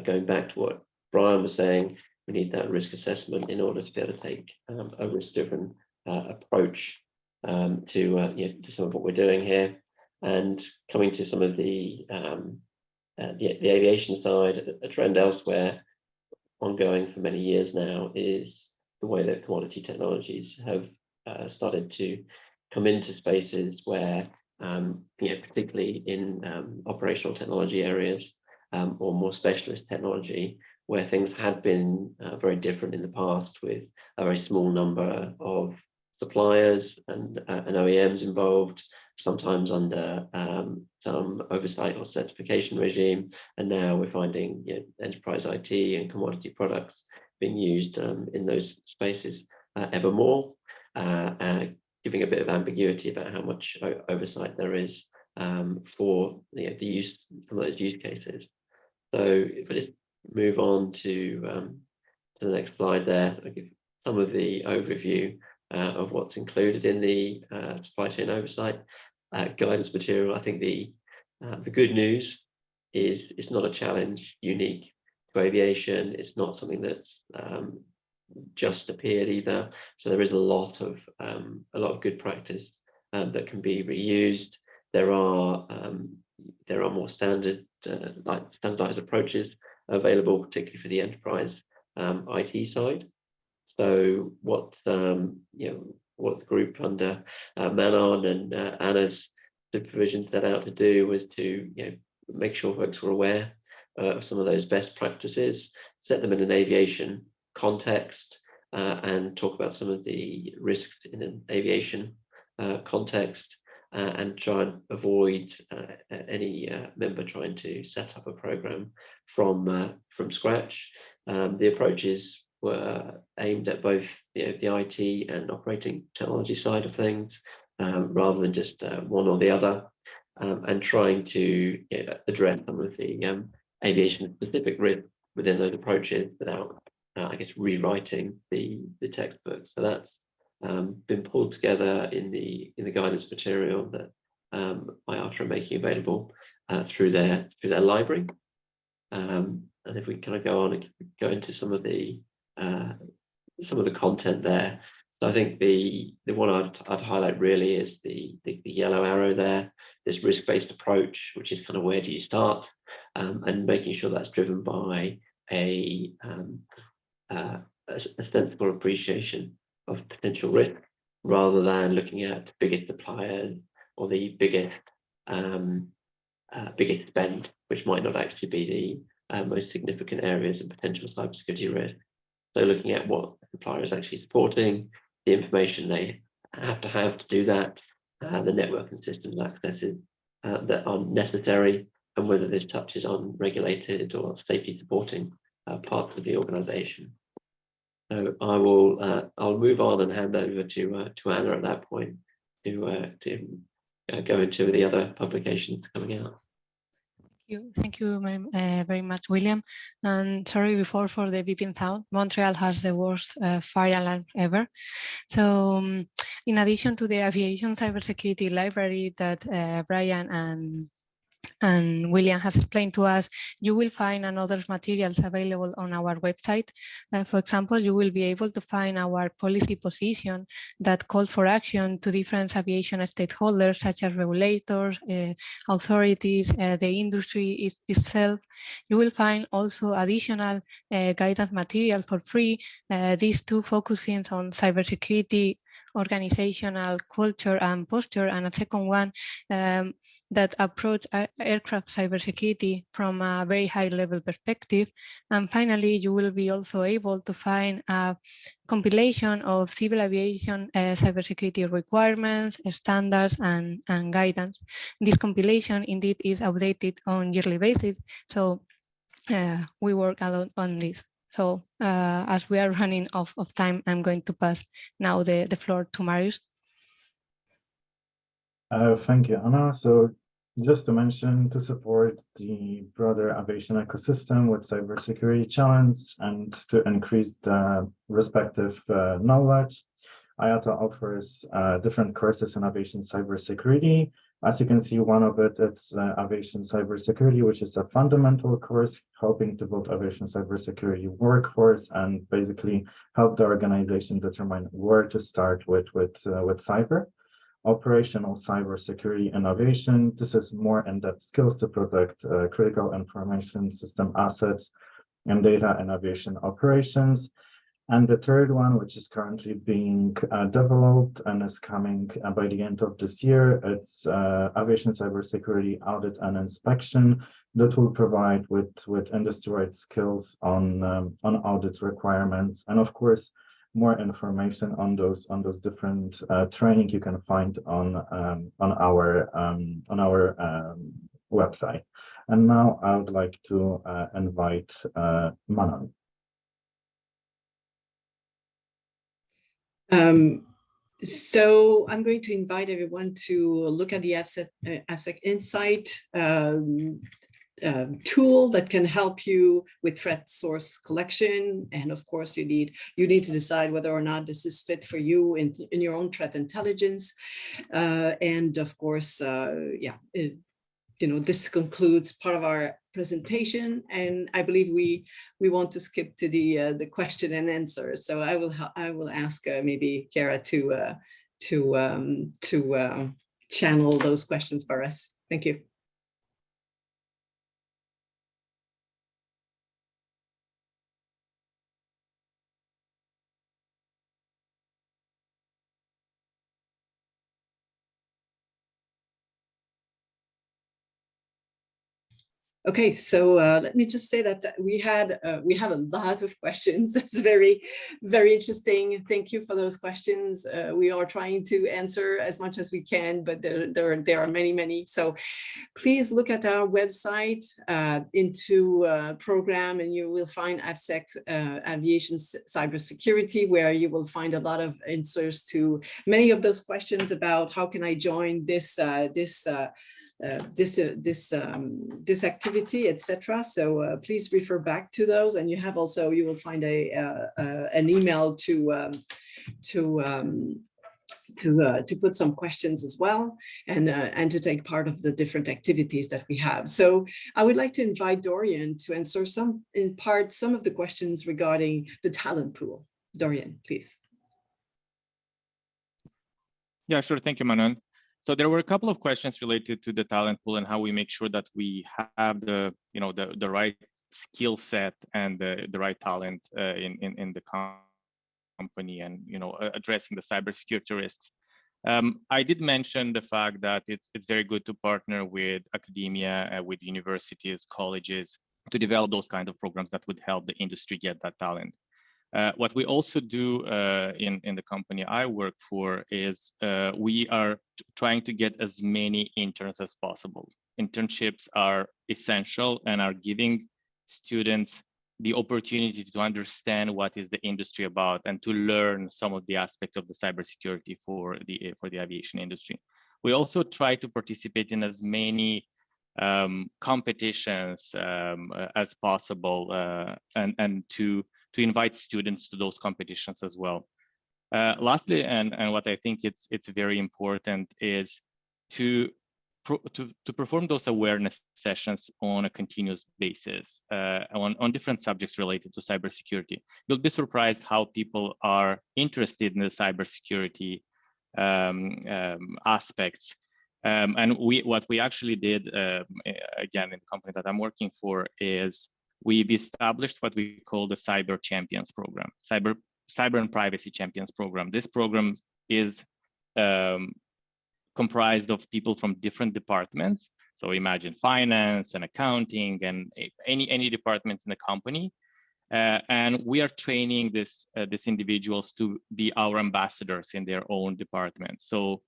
going back to what Brian was saying, we need that risk assessment in order to be able to take a risk-driven approach to some of what we're doing here. And coming to some of the aviation side, a trend elsewhere ongoing for many years now is the way that commodity technologies have started to come into spaces where, particularly in operational technology areas or more specialist technology, where things had been very different in the past, with a very small number of suppliers and OEMs involved, sometimes under some oversight or certification regime. And now we're finding enterprise IT and commodity products being used in those spaces ever more, giving a bit of ambiguity about how much oversight there is for the use of those use cases. So if I just move on to the next slide there, I'll give some of the overview of what's included in the supply chain oversight guidance material. I think the good news is it's not a challenge unique to aviation. It's not something that's just appeared either. So there is a lot of good practice that can be reused. There are more standardized approaches available, particularly for the enterprise IT side. So what what the group under Manon and Anna's supervision set out to do was to make sure folks were aware of some of those best practices, set them in an aviation context, and talk about some of the risks in an aviation context, and try and avoid any member trying to set up a program from scratch. The approaches were aimed at both the IT and operating technology side of things, rather than just one or the other, and trying to address some of the aviation specific risk within those approaches without, I guess, rewriting the textbook. So that's been pulled together in the guidance material that IATA are making available through their library. And if we kind of go on and go into some of the content there. So I think the one I'd highlight really is the yellow arrow there, this risk-based approach, which is kind of where do you start, and making sure that's driven by a sensible appreciation of potential risk, rather than looking at the biggest suppliers or the biggest biggest spend, which might not actually be the most significant areas of potential cybersecurity risk. So looking at what the supplier is actually supporting, the information they have to do that, the network and systems accesses that are necessary, and whether this touches on regulated or safety supporting parts of the organization. So I'll move on and hand over to Anna at that point to go into the other publications coming out. Thank you very much, William. And sorry before for the beeping sound. Montreal has the worst fire alarm ever. So in addition to the aviation cybersecurity library that Brian and William has explained to us, you will find other materials available on our website. For example, you will be able to find our policy position that call for action to different aviation stakeholders, such as regulators, authorities, the industry itself. You will find also additional guidance material for free. These two focusing on cybersecurity, organizational culture and posture, and a second one that approach aircraft cybersecurity from a very high level perspective. And finally, you will be also able to find a compilation of civil aviation cybersecurity requirements, standards, and guidance. This compilation indeed is updated on yearly basis. So we work a lot on this. So as we are running off of time, I'm going to pass now the floor to Marius. Thank you, Anna. So just to mention, to support the broader aviation ecosystem with cybersecurity challenge and to increase the respective knowledge, IATA offers different courses in aviation cybersecurity. As you can see, one of it's aviation cybersecurity, which is a fundamental course helping to build aviation cybersecurity workforce and basically help the organization determine where to start with cyber. Operational cybersecurity innovation. This is more in-depth skills to protect critical information system assets and data in aviation operations. And the third one, which is currently being developed and is coming by the end of this year, it's aviation cybersecurity audit and inspection that will provide with industry-wide skills on audit requirements, and of course more information on those different training you can find on our website. And now I would like to invite Manon. So I'm going to invite everyone to look at the AFSEC Insight tool that can help you with threat source collection. And of course, you need to decide whether or not this is fit for you in your own threat intelligence. And of course, this concludes part of our presentation, and I believe we want to skip to the question and answer. So I will ask maybe Kara to channel those questions for us. Thank you. Okay, so let me just say that we have a lot of questions. That's very, very interesting. Thank you for those questions. We are trying to answer as much as we can, but there are many, many. So please look at our website into program, and you will find AFSEC Aviation Cybersecurity, where you will find a lot of answers to many of those questions about how can I join this activity, etc. So please refer back to those, and you will find an email to put some questions as well, and to take part of the different activities that we have. So I would like to invite Dorian to answer some of the questions regarding the talent pool. Dorian, please. Yeah, sure. Thank you, Manon. So there were a couple of questions related to the talent pool and how we make sure that we have the right skill set and the right talent in the company, and addressing the cybersecurity risks. I did mention the fact that it's very good to partner with academia, with universities, colleges, to develop those kind of programs that would help the industry get that talent. What we also do in the company I work for is we are trying to get as many interns as possible. Internships are essential and are giving students the opportunity to understand what is the industry about and to learn some of the aspects of the cybersecurity for the aviation industry. We also try to participate in as many competitions as possible and to invite students to those competitions as well. Lastly, and what I think it's very important is to perform those awareness sessions on a continuous basis on different subjects related to cybersecurity. You'll be surprised how people are interested in the cybersecurity aspects. And what we actually did, again, in the company that I'm working for, is we've established what we call the Cyber Champions Program, Cyber and Privacy Champions Program. This program is comprised of people from different departments. So imagine finance and accounting and any department in the company. And we are training these individuals to be our ambassadors in their own department. So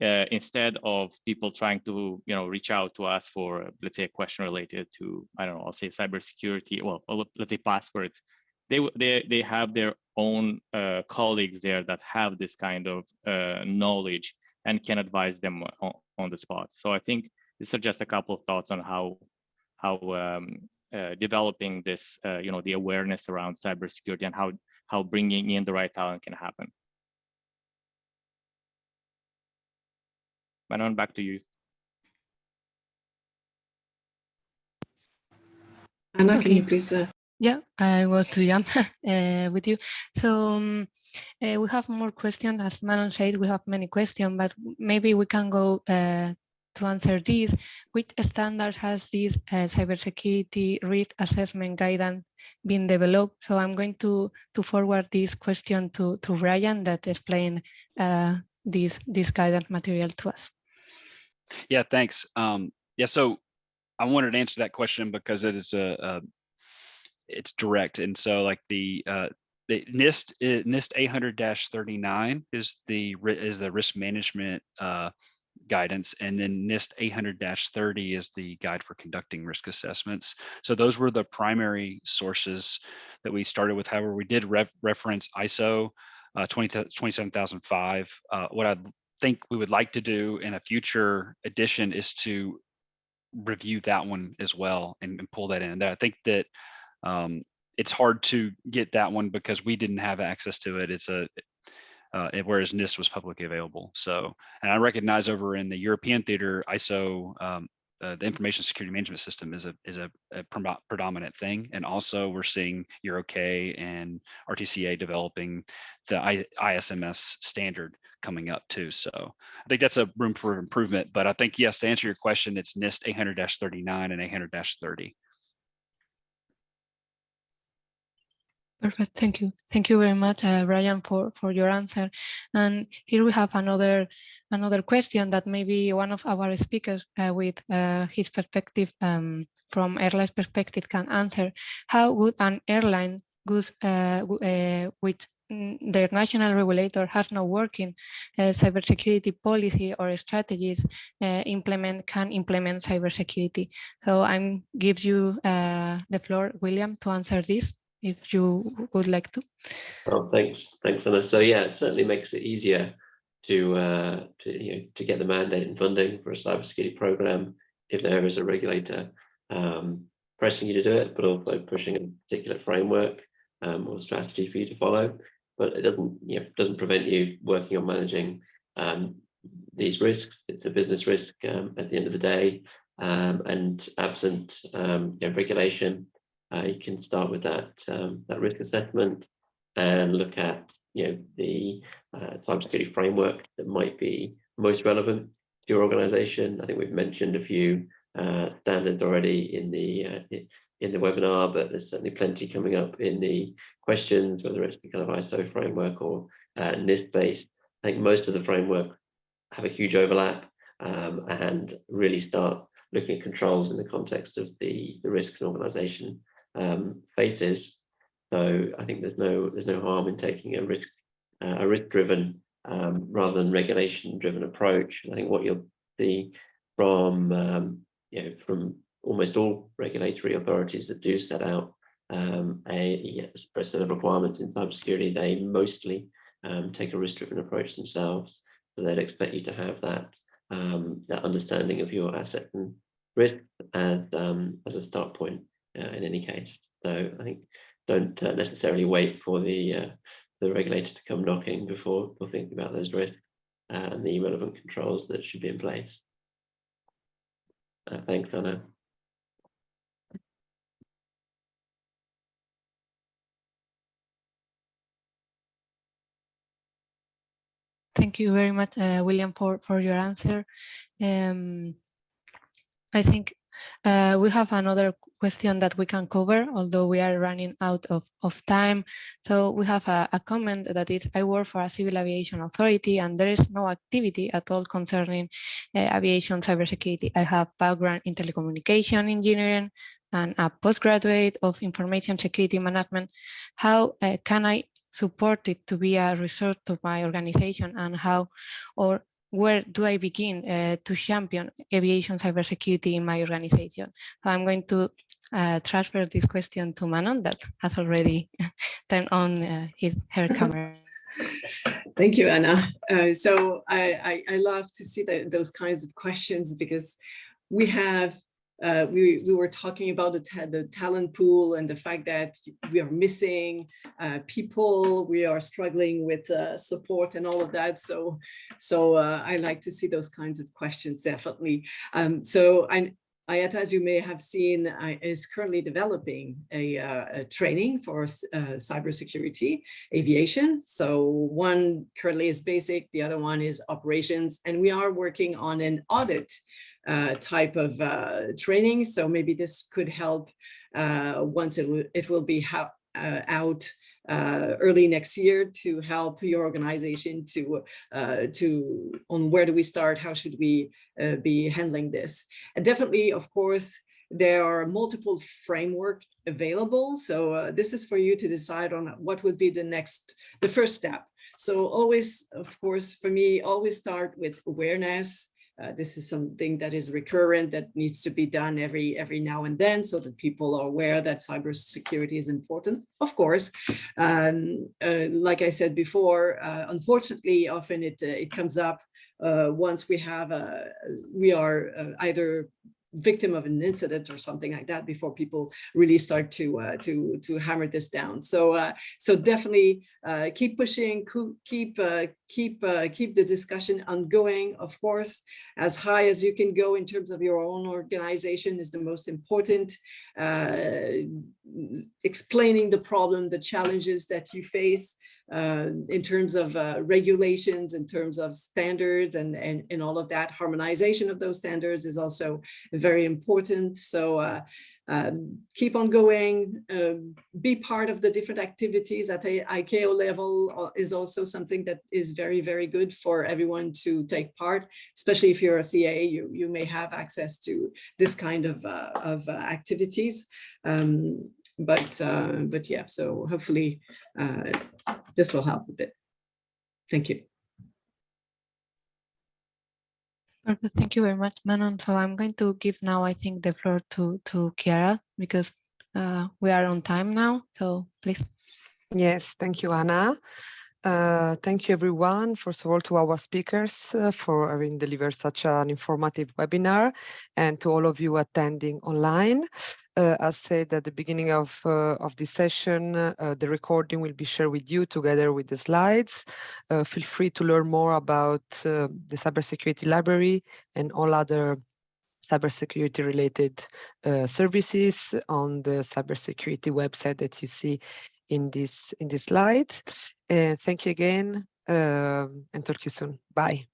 instead of people trying to reach out to us for, let's say, a question related to, I don't know, I'll say cybersecurity, well, let's say passwords, they have their own colleagues there that have this kind of knowledge and can advise them on the spot. So I think these are just a couple of thoughts on how developing this, the awareness around cybersecurity and how bringing in the right talent can happen. Manon, back to you. Anna, Okay. can you please? Yeah, I was to jump with you. So we have more questions. As Manon said, we have many questions, but maybe we can go to answer these. Which standards has this cybersecurity risk assessment guidance been developed? So I'm going to forward this question to Brian that explain this guidance material to us. Yeah, thanks. Yeah, so I wanted to answer that question because it is it's direct, and so like the NIST 800-39 is the risk management guidance, and then NIST 800-30 is the guide for conducting risk assessments. So those were the primary sources that we started with. However, we did reference ISO 27005. What I think we would like to do in a future edition is to review that one as well and pull that in. I think that it's hard to get that one because we didn't have access to it. It's whereas NIST was publicly available. So, and I recognize over in the European theater, ISO, the information security management system is a predominant thing. And also we're seeing EuroK and RTCA developing the ISMS standard coming up too. So I think that's a room for improvement, but I think, yes, to answer your question, it's NIST 800-39 and 800-30. Perfect. Thank you. Thank you very much, Brian, for your answer. And here we have another question that maybe one of our speakers with his perspective from airline's perspective can answer. How would an airline with their national regulator has no working cybersecurity policy or strategies can implement cybersecurity? So I give you the floor, William, to answer this, if you would like to. Oh, thanks, Anna. So yeah, it certainly makes it easier to get the mandate and funding for a cybersecurity program if there is a regulator pressing you to do it, but also pushing a particular framework or strategy for you to follow. But it doesn't prevent you working on managing these risks. It's a business risk at the end of the day, and absent regulation. You can start with that risk assessment and look at the cybersecurity framework that might be most relevant to your organization. I think we've mentioned a few standards already in the webinar, but there's certainly plenty coming up in the questions, whether it's the kind of ISO framework or NIST based. I think most of the framework have a huge overlap, and really start looking at controls in the context of the risks an organization faces. So I think there's no harm in taking a risk-driven rather than regulation-driven approach. And I think what you'll see from from almost all regulatory authorities that do set out a set of requirements in cybersecurity, they mostly take a risk-driven approach themselves. So they'd expect you to have that understanding of your asset and risk as a start point in any case. So I think don't necessarily wait for the regulator to come knocking before thinking about those risks and the relevant controls that should be in place. Thanks, Anna. Thank you very much, William, for your answer. I think we have another question that we can cover, although we are running out of time. So we have a comment that is, I work for a civil aviation authority and there is no activity at all concerning aviation cybersecurity. I have background in telecommunication engineering and a postgraduate of information security management. How can I support it to be a resource to my organization, and how or where do I begin to champion aviation cybersecurity in my organization? So I'm going to transfer this question to Manon, that has already turned on her camera. Thank you, Anna. So I love to see those kinds of questions, because we have we were talking about the talent pool and the fact that we are missing people, we are struggling with support and all of that. So I like to see those kinds of questions, definitely. So IATA, as you may have seen, is currently developing a training for cybersecurity aviation. So one currently is basic, the other one is operations, and we are working on an audit type of training. So maybe this could help once it will be out early next year, to help your organization to on where do we start, how should we be handling this. And definitely, of course, there are multiple frameworks available. So this is for you to decide on what would be the first step. So always, of course, for me, always start with awareness. This is something that is recurrent, that needs to be done every now and then, so that people are aware that cybersecurity is important. Of course, like I said before, unfortunately, often it comes up once we are either victim of an incident or something like that, before people really start to hammer this down. So so definitely keep pushing, keep the discussion ongoing. Of course, as high as you can go in terms of your own organization is the most important. Explaining the problem, the challenges that you face in terms of regulations, in terms of standards, and all of that. Harmonization of those standards is also very important. So keep on going, be part of the different activities at the ICAO level is also something that is very, very good for everyone to take part, especially if you're a CA, you may have access to this kind of activities. But yeah, so hopefully this will help a bit. Thank you. Perfect. Thank you very much, Manon. So I'm going to give now, I think, the floor to Chiara, because we are on time now. So please. Yes, thank you, Anna. Thank you, everyone, first of all, to our speakers for having delivered such an informative webinar, and to all of you attending online. As said at the beginning of this session, the recording will be shared with you together with the slides. Feel free to learn more about the Cybersecurity Library and all other cybersecurity related services on the cybersecurity website that you see in this slide. Thank you again, and talk to you soon. Bye.